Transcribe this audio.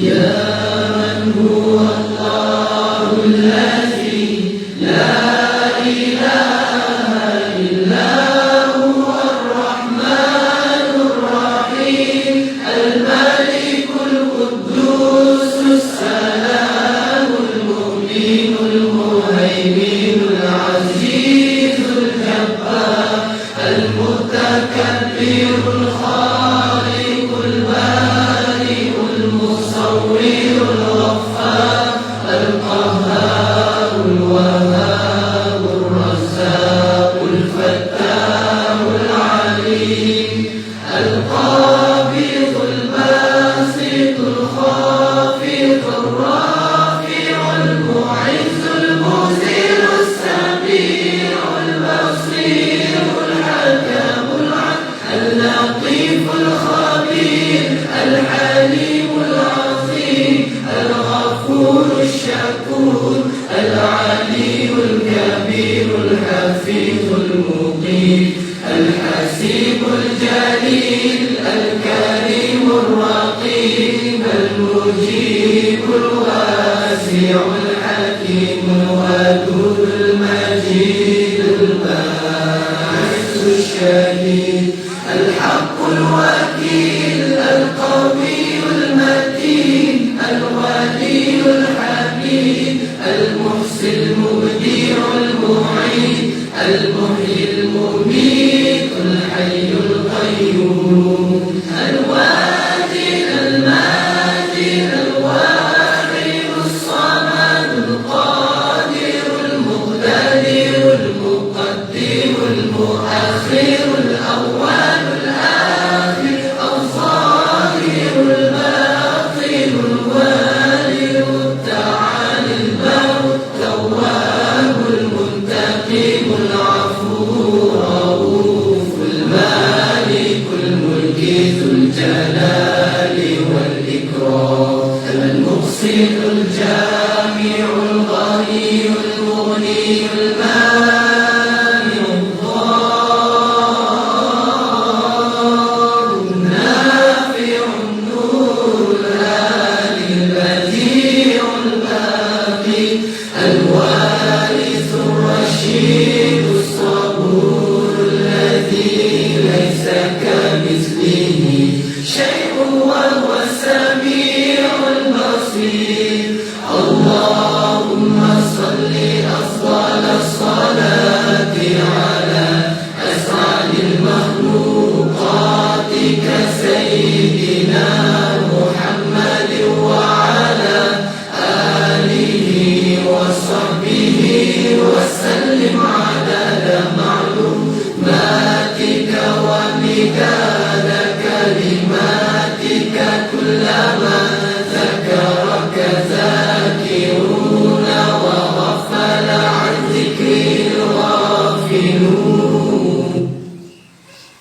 يا من هو الله الذي لا إله إلا هو الرحمن الرحيم الملك القدوس السلام المؤمن المهيمن العزيز الجبار المتكبر الخالق البارئ المصور الغفار القهار الوهاب الرزاق الفتاح العليم القابض الباسط الخافض الرافع المعز المذل السميع البصير الحكم اللطيف الخبير الحليم العظيم الغفور الشكور العلي الكبير الحفيظ المقيم الحسيب الجليل الكريم الرقيب المجيب الواسع الحكيم الودود المجيد الباعث الشهيد الحق الوكيل القوي المتين الولي الحميد المحسن المبدع المعيد المحيي المميت الحي القيوم الواجد الماجد الواحد الصمد القادر المقتدر المقدم المؤخر الأول الآخر الظاهر الباطن الوالد التعالي البر التواب المنتقم العفو الرؤوف المالك الملك ذو الجلال والإكرام المبصر الجامع الغني المغني المانع الضار النافع النور الهادي البديع الباقي الوارث الرشيد الصبور الذي ليس كمثله شيء وهو السميع البصير اللهم صل أفضل الصلاة على أسعد المخلوقات كسيدنا